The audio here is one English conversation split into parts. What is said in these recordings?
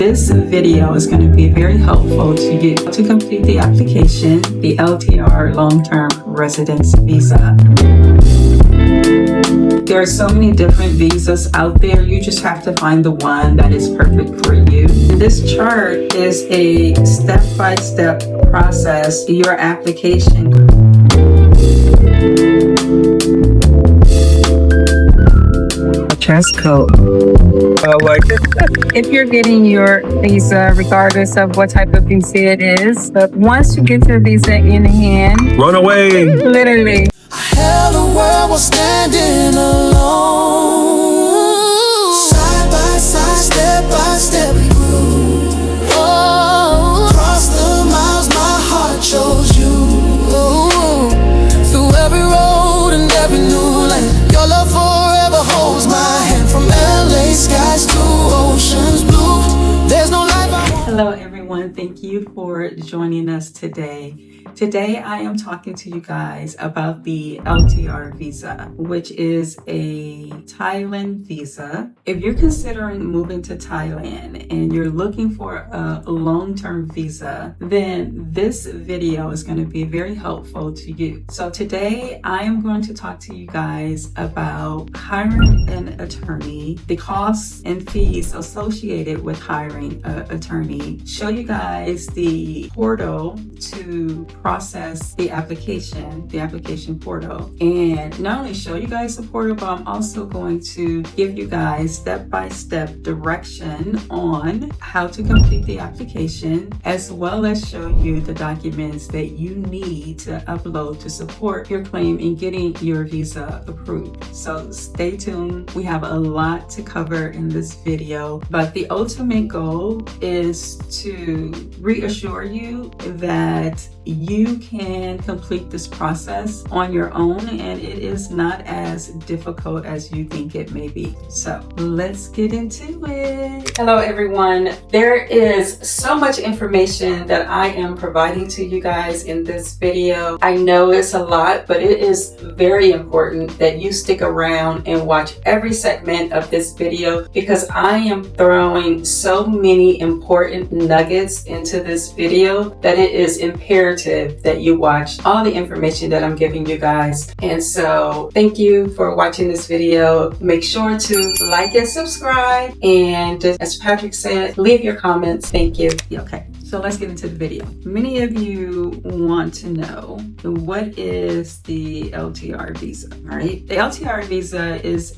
This video is going to be very helpful to you to complete the application, the LTR Long-Term Residence Visa. There are so many different visas out there. You just have to find the one that is perfect for you. This chart is a step-by-step process, your application. Dress code. If you're getting your visa, regardless of what type of visa it is, but once you get your visa in hand, run away. Literally. Hell, the world was standing alone. Side by side, step by step, we grew. Oh, across the miles, my heart chose you. Through every road and every new land, your love forever holds my hand. From LA skies to oceans blue, there's no life I want. Hello everyone, thank you for joining us today. Today I am talking to you guys about the LTR Visa, which is a Thailand visa. If you're considering moving to Thailand and you're looking for a long-term visa, then this video is going to be very helpful to you. So today I am going to talk to you guys about hiring an attorney, the costs and fees associated with hiring an attorney, show you guys the portal to process the application portal, and not only show you guys the portal, but I'm also going to give you guys step-by-step direction on how to complete the application, as well as show you the documents that you need to upload to support your claim in getting your visa approved. So stay tuned. We have a lot to cover in this video, but the ultimate goal is to reassure you that you can complete this process on your own, and it is not as difficult as you think it may be. So let's get into it. Hello everyone. There is so much information that I am providing to you guys in this video. I know it's a lot, but it is very important that you stick around and watch every segment of this video, because I am throwing so many important nuggets into this video that it is imperative that you watch all the information that I'm giving you guys. And so thank you for watching this video. Make sure to like and subscribe, and as Patrick said, leave your comments. Thank you. Okay, so let's get into the video. Many of you want to know, what is the LTR visa, right? The LTR visa is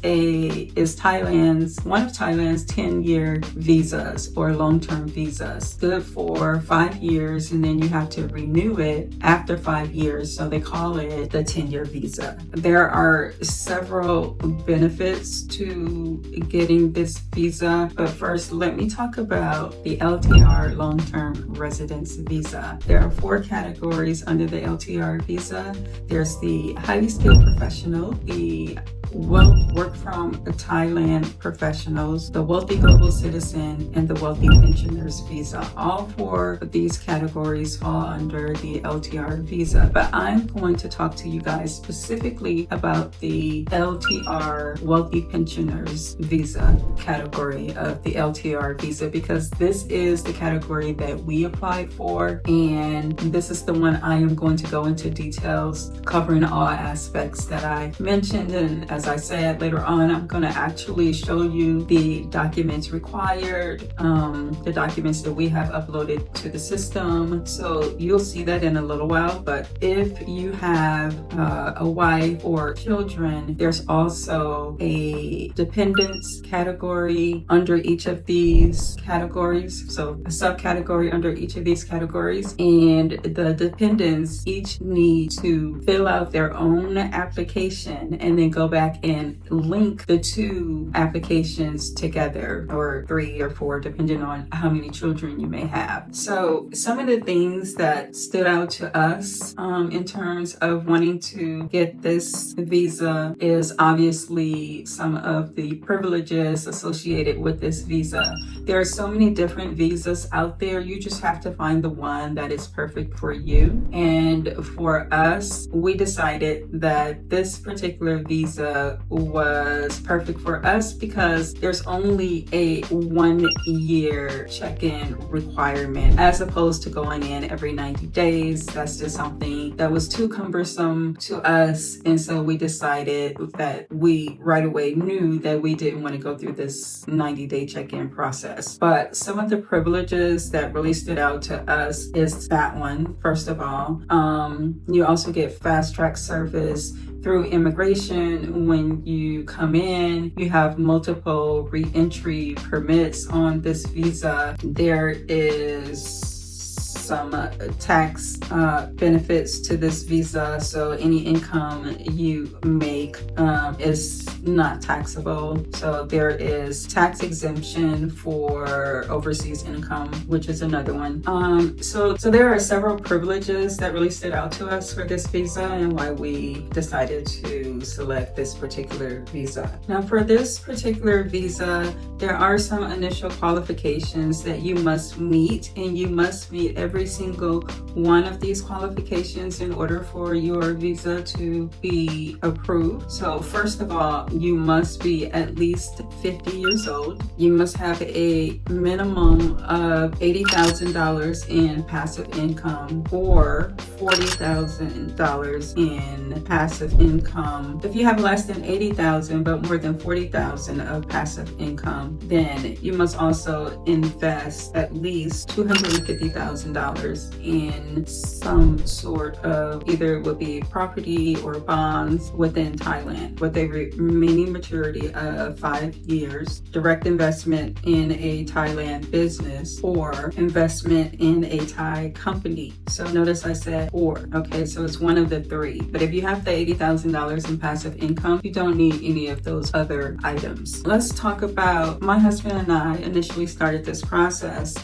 one of Thailand's 10-year visas, or long-term visas, good for 5 years, and then you have to renew it after 5 years, so they call it the 10-year visa. There are several benefits to getting this visa, but first let me talk about the LTR Long-Term Residence Visa. There are 4 categories under the LTR visa. There's the highly skilled professional, the work from Thailand professionals, the wealthy global citizen, and the wealthy pensioners visa. All 4 of these categories fall under the LTR visa, but I'm going to talk to you guys specifically about the LTR wealthy pensioners visa category of the LTR visa, because this is the category that we applied for, and this is the one I am going to go into details, covering all aspects that I mentioned. And as I said, later on I'm going to actually show you the documents required, the documents that we have uploaded to the system. So you'll see that in a little while. But if you have a wife or children, there's also a dependents category under each of these categories, so a subcategory under each of these categories, and the dependents each need to fill out their own application and then go back and link the 2 applications together, or 3 or 4 depending on how many children you may have. So some of the things that stood out to us in terms of wanting to get this visa is obviously some of the privileges associated with this visa. There are so many different visas out there. You just have to find the one that is perfect for you. And for us, we decided that this particular visa visa was perfect for us because there's only a 1 year check-in requirement as opposed to going in every 90 days. That's just something that was too cumbersome to us. And so we decided that we right away knew that we didn't want to go through this 90-day check-in process. But some of the privileges that really stood out to us is that one, first of all. You also get fast track service through immigration. When you come in, you have multiple re-entry permits on this visa. There is some tax benefits to this visa, so any income you make is not taxable. So there is tax exemption for overseas income, which is another one. So there are several privileges that really stood out to us for this visa and why we decided to select this particular visa. Now for this particular visa, there are some initial qualifications that you must meet, and you must meet every single one of these qualifications in order for your visa to be approved. So first of all, you must be at least 50 years old. You must have a minimum of $80,000 in passive income or $40,000 in passive income. If you have less than $80,000 but more than $40,000 of passive income, then you must also invest at least $250,000 in some sort of, either it would be property or bonds within Thailand with a remaining maturity of 5 years, direct investment in a Thailand business, or investment in a Thai company. So notice I said or, okay, so it's one of the three. But if you have the $80,000 in passive income, you don't need any of those other items. Let's talk about, my husband and I initially started this process.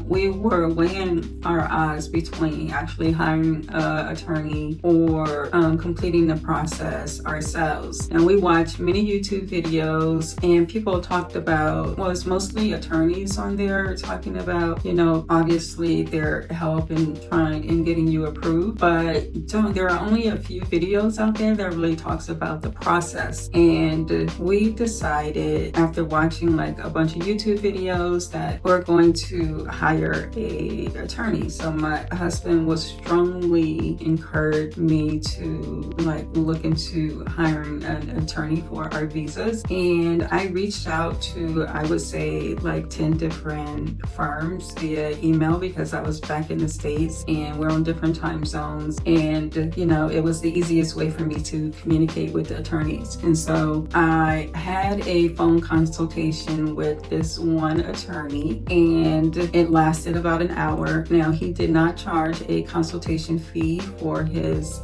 We were weighing our odds between actually hiring an attorney or completing the process ourselves. And we watched many YouTube videos, and people talked about, well, it's mostly attorneys on there talking about, you know, obviously their help in trying and getting you approved, but there are only a few videos out there that really talks about the process. And we decided after watching like a bunch of YouTube videos that we're going to hire a attorney. So my husband was strongly encouraged me to like look into hiring an attorney for our visas. And I reached out to, I would say, like 10 different firms via email because I was back in the States and we're on different time zones. And, you know, it was the easiest way for me to communicate with the attorneys. And so I had a phone consultation with this one attorney, and it lasted about an hour. Now, he did not charge a consultation fee for his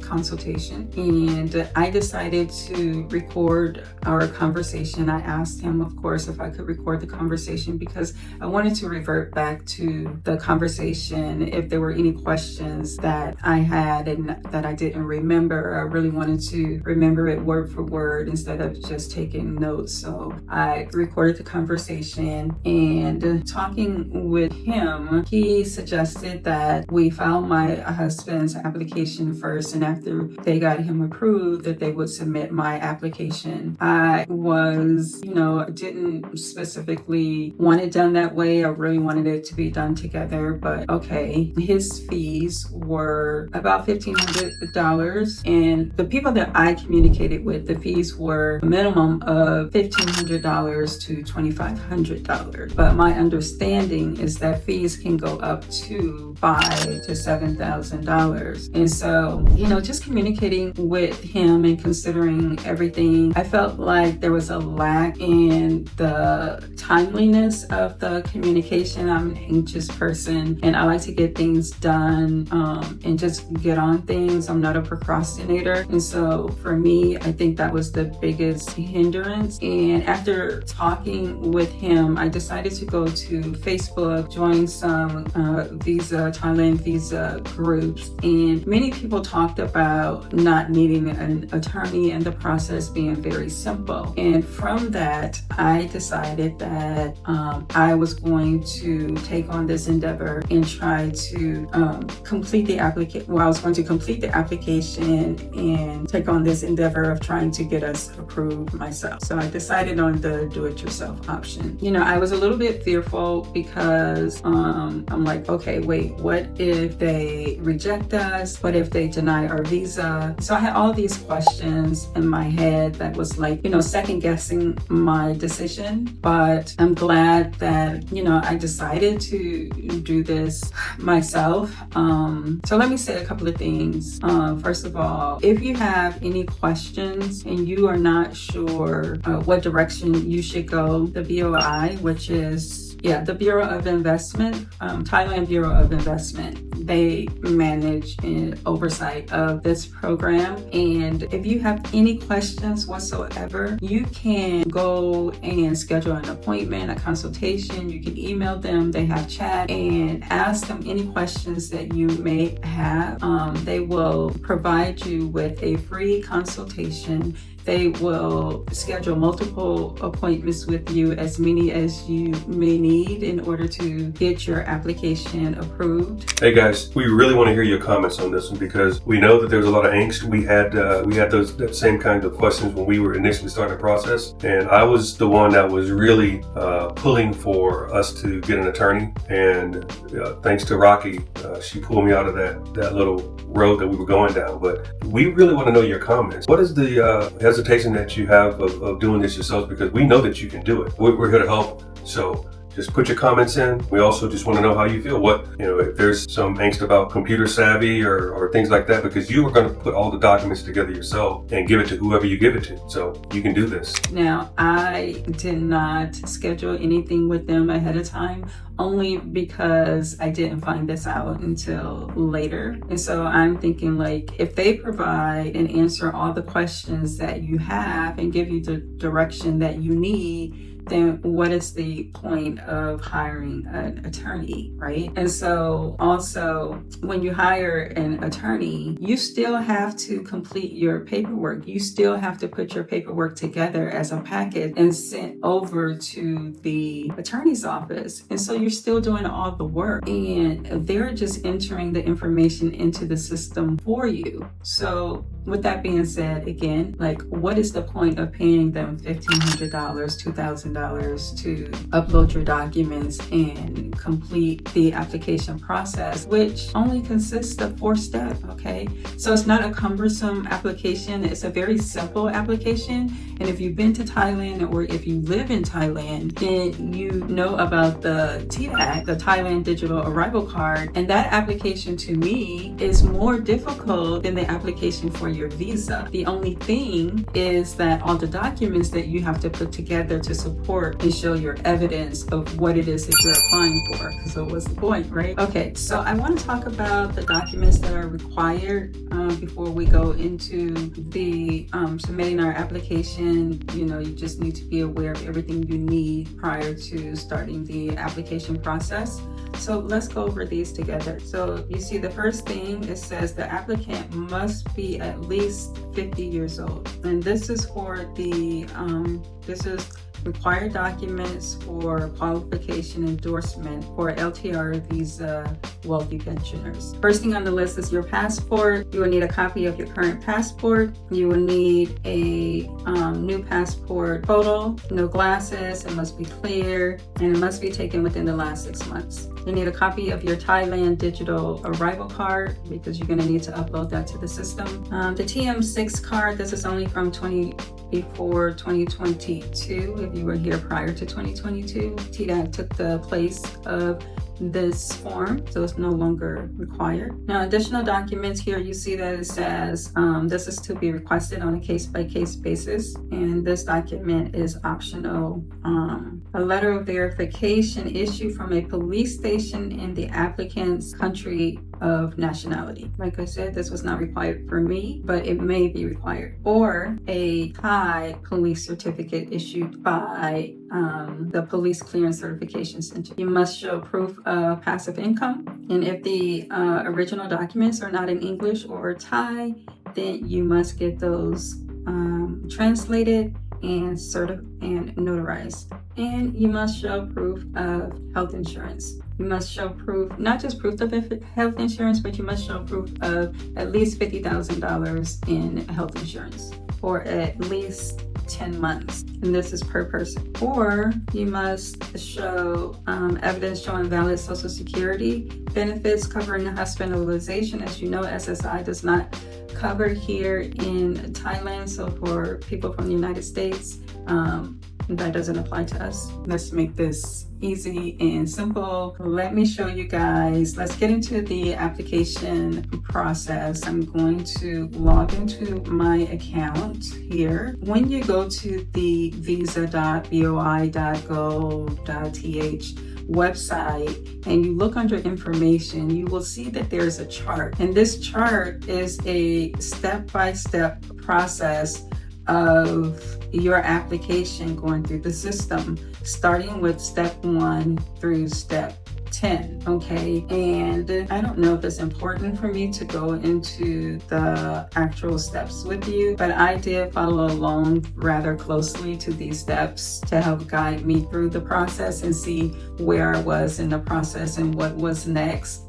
consultation, and I decided to record our conversation. I asked him, of course, if I could record the conversation because I wanted to revert back to the conversation if there were any questions that I had and that I didn't remember. I really wanted to remember it word for word instead of just taking notes. So I recorded the conversation, and talking with him, he suggested that we file my husband's application first, and after they got him approved, that they would submit my application. I was, you know, didn't specifically want it done that way. I really wanted it to be done together, but okay. His fees were about $1,500, and the people that I communicated with, the fees were a minimum of $1,500 to $2,500. But my understanding is that fees can go up to $5,000 to $7,000. And so, you know, just communicating with him and considering everything, I felt like there was a lack in the timeliness of the communication. I'm an anxious person and I like to get things done and just get on things. I'm not a procrastinator. And so for me, I think that was the biggest hindrance. And after talking with him, I decided to go to Facebook, join some Thailand visa groups, and many people talked about not needing an attorney and the process being very simple. And from that, I decided that I was going to take on this endeavor and try to complete the application. Well, I was going to complete the application and take on this endeavor of trying to get us approved myself. So I decided on the do-it-yourself option. You know, I was a little bit fearful because I'm like, okay, wait, what if they reject us? What if they deny our visa? So I had all these questions in my head that was like, you know, second guessing my decision. But I'm glad that, you know, I decided to do this myself. So let me say a couple of things. First of all, if you have any questions and you are not sure what direction you should go, the BOI, which is the Bureau of Investment, Thailand Bureau of Investment, they manage and oversight of this program. And if you have any questions whatsoever, you can go and schedule an appointment, a consultation. You can email them. They have chat and ask them any questions that you may have. They will provide you with a free consultation. They will schedule multiple appointments with you, as many as you may need in order to get your application approved. Hey guys, we really want to hear your comments on this one because we know that there was a lot of angst. We had that same kind of questions when we were initially starting the process, and I was the one that was really pulling for us to get an attorney. And thanks to Rocky, she pulled me out of that little road that we were going down. But we really want to know your comments. What is the hesitation that you have of doing this yourself? Because we know that you can do it. We're here to help. So just put your comments in. We also just want to know how you feel. If there's some angst about computer savvy or things like that, because you are going to put all the documents together yourself and give it to whoever you give it to. So you can do this. Now, I did not schedule anything with them ahead of time, only because I didn't find this out until later. And so I'm thinking, like, if they provide and answer all the questions that you have and give you the direction that you need, then what is the point of hiring an attorney, right? And so also, when you hire an attorney, you still have to complete your paperwork. You still have to put your paperwork together as a packet and sent over to the attorney's office. And so you're still doing all the work, and they're just entering the information into the system for you. So with that being said, again, like, what is the point of paying them $1,500, $2,000 to upload your documents and complete the application process, which only consists of 4 steps, okay? So it's not a cumbersome application. It's a very simple application. And if you've been to Thailand or if you live in Thailand, then you know about the TDAC, the Thailand Digital Arrival Card. And that application, to me, is more difficult than the application for your visa. The only thing is that all the documents that you have to put together to support and show your evidence of what it is that you're applying for. So what's the point, right? Okay, so I want to talk about the documents that are required before we go into the submitting our application. You know, you just need to be aware of everything you need prior to starting the application process. So let's go over these together. So you see the first thing, it says the applicant must be at least 50 years old. And this is for the, this is required documents for qualification endorsement for LTR Visa wealthy pensioners. First thing on the list is your passport. You will need a copy of your current passport. You will need a new passport photo, no glasses, it must be clear, and it must be taken within the last 6 months. You need a copy of your Thailand Digital Arrival Card because you're going to need to upload that to the system. The TM6 card, this is only from before 2022. If you were here prior to 2022, TDAC took the place of this form, so it's no longer required. Now, additional documents here, you see that it says this is to be requested on a case-by-case basis, and this document is optional. A letter of verification issued from a police station in the applicant's country of nationality. Like I said, this was not required for me, but it may be required. Or a Thai police certificate issued by the Police Clearance Certification Center. You must show proof of passive income. And if the original documents are not in English or Thai, then you must get those translated and notarized. And you must show proof of health insurance. You must show proof, not just proof of health insurance, but you must show proof of at least $50,000 in health insurance for at least 10 months, and this is per person. Or you must show evidence showing valid Social Security benefits covering hospitalization. As you know, SSI does not cover here in Thailand, so for people from the United States, that doesn't apply to us. Let's make this easy and simple. Let me show you guys. Let's get into the application process. I'm going to log into my account here. When you go to the visa.boi.gov.th website and you look under information, you will see that there's a chart. And this chart is a step-by-step process of your application going through the system, starting with step 1 through step 10, okay? And I don't know if it's important for me to go into the actual steps with you, but I did follow along rather closely to these steps to help guide me through the process and see where I was in the process and what was next.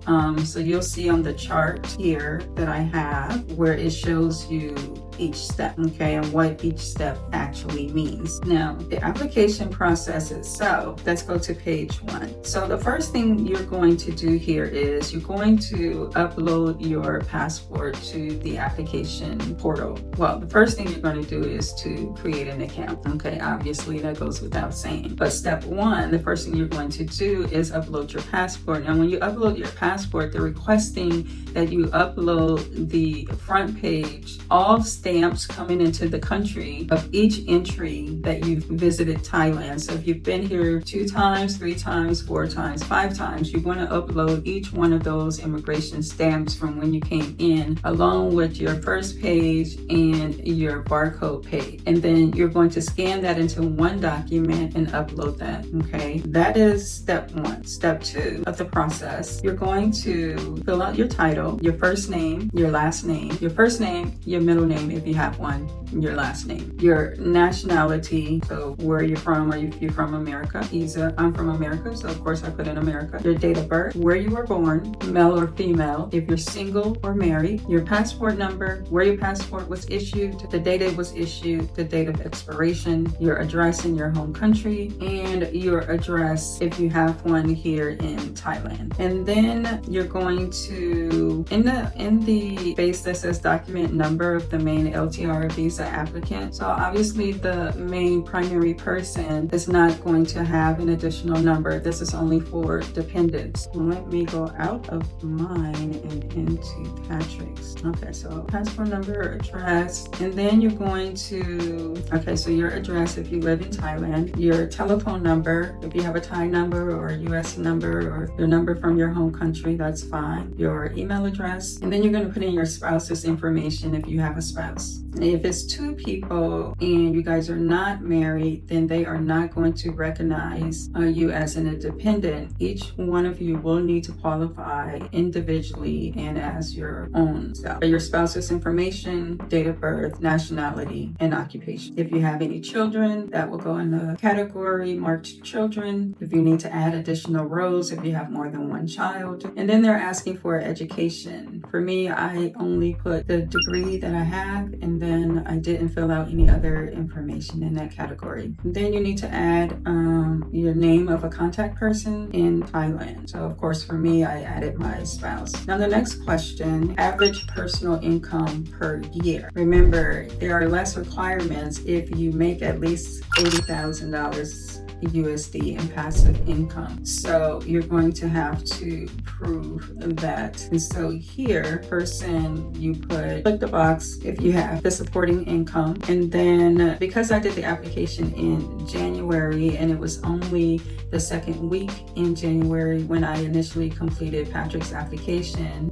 So you'll see on the chart here that I have where it shows you each step, okay, and what each step actually means. Now, the application process itself, let's go to page 1. So the first thing you're going to do here is you're going to upload your passport to the application portal. Well, the first thing you're going to do is to create an account, okay? Obviously, that goes without saying. But step 1, the first thing you're going to do is upload your passport. Now, when you upload your passport, they're requesting that you upload the front page, all stamps coming into the country of each entry that you've visited Thailand. So if you've been here 2 times, 3 times, 4 times, 5 times, you want to upload each one of those immigration stamps from when you came in, along with your first page and your barcode page. And then you're going to scan that into one document and upload that, okay? That is step 1. Step 2 of the process, you're going to fill out your title, your first name, your last name, your first name, your middle name if you have one, your last name, your nationality, so where you're from. Are you from America? I'm from America, so of course I put in America. Your date of birth, where you were born, male or female, if you're single or married, your passport number, where your passport was issued, the date it was issued, the date of expiration, your address in your home country, and your address if you have one here in Thailand. And then you're going to, in the space that says document number of the main LTR visa applicant. So obviously the main primary person is not going to have an additional number. This is only for dependents. Let me go out of mine and into Patrick's. Okay, so passport number, address, and then you're going to, okay, so your address if you live in Thailand, your telephone number, if you have a Thai number or a US number or your number from your home country, that's fine. Your email address, and then you're going to put in your spouse's information if you have a spouse. If it's 2 people and you guys are not married, then they are not going to recognize you as an independent. Each one of you will need to qualify individually and as your own self. Your spouse's information, date of birth, nationality, and occupation. If you have any children, that will go in the category marked children. If you need to add additional rows, if you have more than 1 child. And then they're asking for education. For me, I only put the degree that I have, and then I didn't fill out any other information in that category. And then you need to add your name of a contact person in Thailand. So of course for me, I added my spouse. Now the next question, average personal income per year. Remember, there are less requirements if you make at least $80,000 USD in passive income. So you're going to have to prove that. And so here, person, you click the box if you have the supporting income. And then because I did the application in January and it was only the second week in January when I initially completed Patrick's application,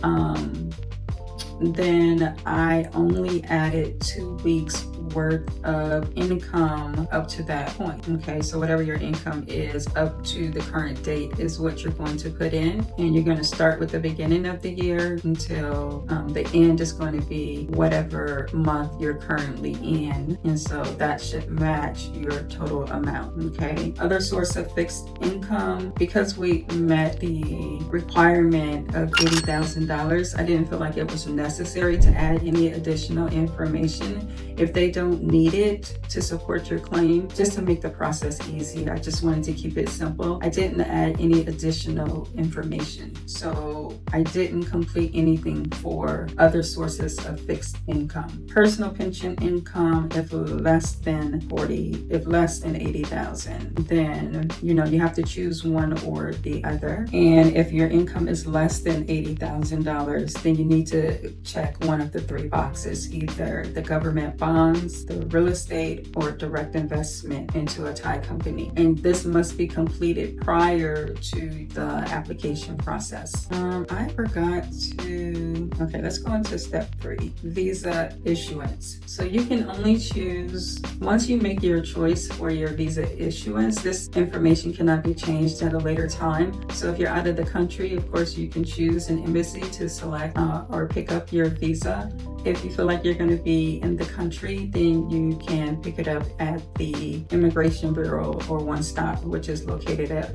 then I only added 2 weeks worth of income up to that point. Okay, so whatever your income is up to the current date is what you're going to put in, and you're going to start with the beginning of the year until the end is going to be whatever month you're currently in, and so that should match your total amount. Okay, other source of fixed income, because we met the requirement of $80,000, I didn't feel like it was necessary to add any additional information. If they don't need it to support your claim, just to make the process easy, I just wanted to keep it simple. I didn't add any additional information. So I didn't complete anything for other sources of fixed income. Personal pension income, if less than 80,000, then you have to choose one or the other. And if your income is less than $80,000, then you need to check one of the 3 boxes, either the government bonds, the real estate, or direct investment into a Thai company. And this must be completed prior to the application process. I forgot to, okay, let's go into step 3, visa issuance. So you can only choose, once you make your choice for your visa issuance, this information cannot be changed at a later time. So if you're out of the country, of course, you can choose an embassy to select or pick up your visa. If you feel like you're going to be in the country, then you can pick it up at the Immigration Bureau or One Stop, which is located at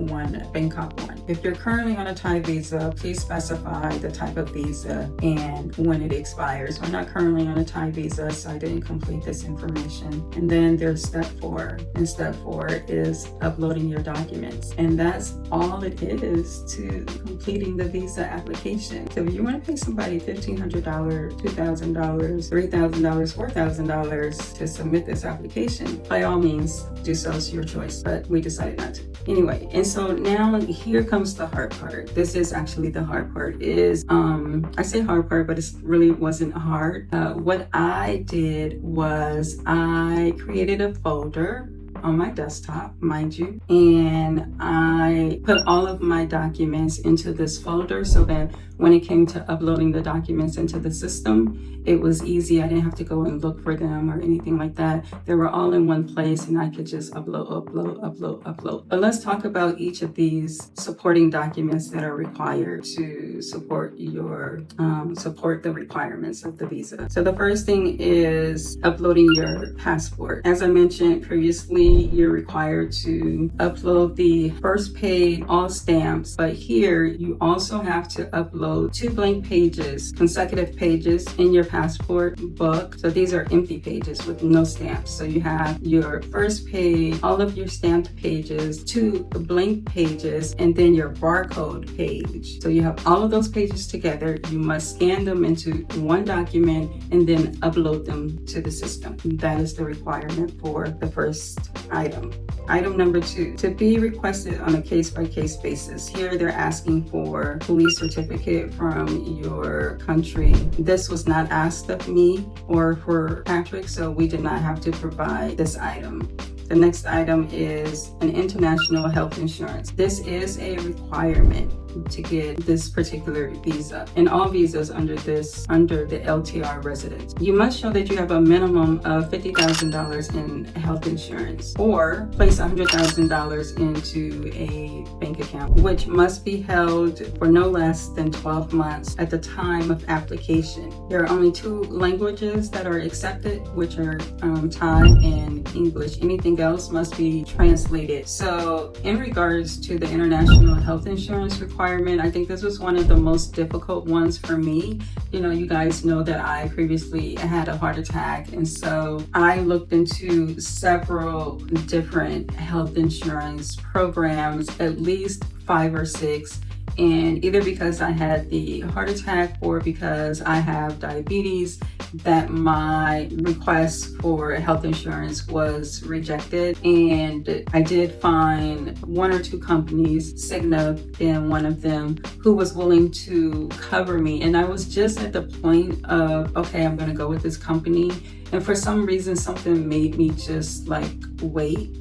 Bangkok 1. If you're currently on a Thai visa, please specify the type of visa and when it expires. I'm not currently on a Thai visa, so I didn't complete this information. And then there's step 4. And step 4 is uploading your documents. And that's all it is to completing the visa application. So if you want to pay somebody $1,500, $2,000, $3,000, $4,000 to submit this application, by all means, do so. It's your choice, but we decided not to. Anyway, and so now here comes the hard part. This is actually the hard part. Is I say hard part, but it really wasn't hard. What I did was I created a folder on my desktop, mind you, and I put all of my documents into this folder so that when it came to uploading the documents into the system, it was easy. I didn't have to go and look for them or anything like that. They were all in one place and I could just upload. But let's talk about each of these supporting documents that are required to support the requirements of the visa. So the first thing is uploading your passport. As I mentioned previously, you're required to upload the first page, all stamps, but here you also have to upload 2 blank pages, consecutive pages in your passport book. So these are empty pages with no stamps. So you have your first page, all of your stamped pages, 2 blank pages, and then your barcode page. So you have all of those pages together. You must scan them into one document and then upload them to the system. That is the requirement for the first item. Item number 2, to be requested on a case-by-case basis. Here they're asking for police certificate from your country. This was not asked of me or for Patrick, so we did not have to provide this item. The next item is an international health insurance. This is a requirement to get this particular visa and all visas under the LTR residence. You must show that you have a minimum of $50,000 in health insurance or place $100,000 into a bank account, which must be held for no less than 12 months at the time of application. There are only 2 languages that are accepted, which are Thai and English. Anything else must be translated. So in regards to the international health insurance requirement, I think this was one of the most difficult ones for me. You guys know that I previously had a heart attack, and so I looked into several different health insurance programs, at least 5 or 6. And either because I had the heart attack or because I have diabetes, that my request for health insurance was rejected. And I did find 1 or 2 companies, Cigna being one of them, who was willing to cover me. And I was just at the point of, okay, I'm going to go with this company. And for some reason, something made me just like wait.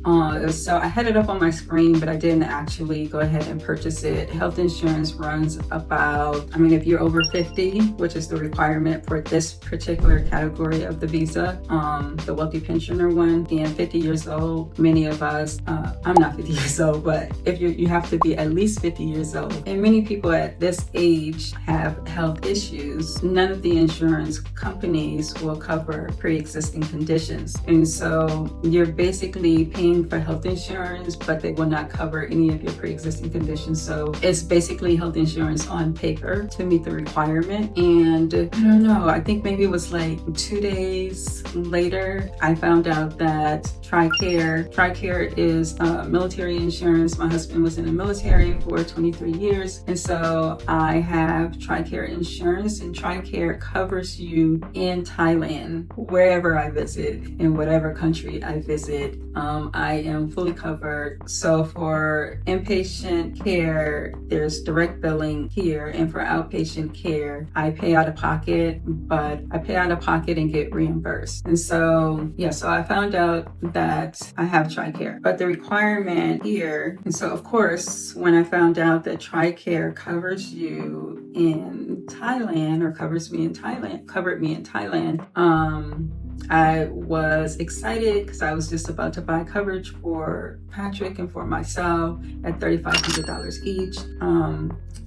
So I had it up on my screen, but I didn't actually go ahead and purchase it. Health insurance runs about, I mean, if you're over 50, which is the requirement for this particular category of the visa, the wealthy pensioner one, and 50 years old, many of us, I'm not 50 years old, but if you have to be at least 50 years old. And many people at this age have health issues. None of the insurance companies will cover pre-existing conditions. And so you're basically paying for health insurance, but they will not cover any of your pre-existing conditions. So it's basically health insurance on paper to meet the requirement. And I don't know, I think maybe it was like 2 days later, I found out that TRICARE is military insurance. My husband was in the military for 23 years. And so I have TRICARE insurance, and TRICARE covers you in Thailand, wherever I visit, in whatever country I visit. I am fully covered. So for inpatient care, there's direct billing here. And for outpatient care, I pay out of pocket, but I pay out of pocket and get reimbursed. And so, yeah, so I found out that I have TRICARE, but the requirement here, and so of course, when I found out that TRICARE covers you in Thailand, or covered me in Thailand, I was excited because I was just about to buy coverage for Patrick and for myself at $3,500 each.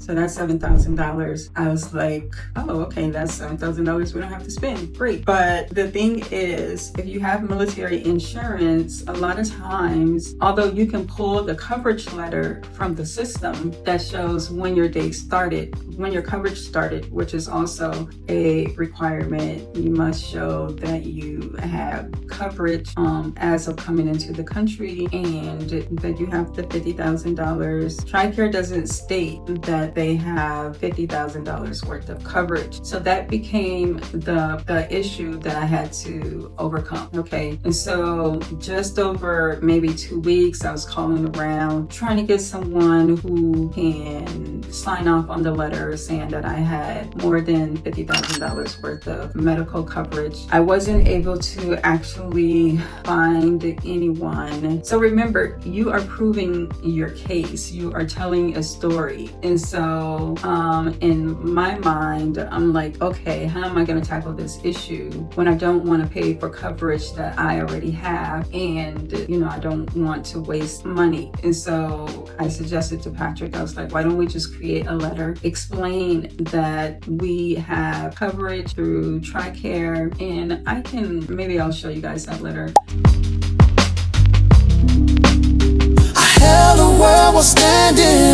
So that's $7,000. I was like, oh, okay, that's $7,000 we don't have to spend. Great. But the thing is, if you have military insurance, a lot of times, although you can pull the coverage letter from the system that shows when your date started, when your coverage started, which is also a requirement, you must show that you have coverage as of coming into the country and that you have the $50,000. TRICARE doesn't state that they have $50,000 worth of coverage. So that became the issue that I had to overcome. Okay. And so just over maybe 2 weeks, I was calling around trying to get someone who can sign off on the letter saying that I had more than $50,000 worth of medical coverage. I wasn't able to actually find anyone. So remember, you are proving your case. You are telling a story. And so in my mind, I'm like, okay, how am I going to tackle this issue when I don't want to pay for coverage that I already have? And, I don't want to waste money. And so I suggested to Patrick, I was like, why don't we just create a letter, explain that we have coverage through TRICARE, and maybe I'll show you guys that letter. I held the world while standing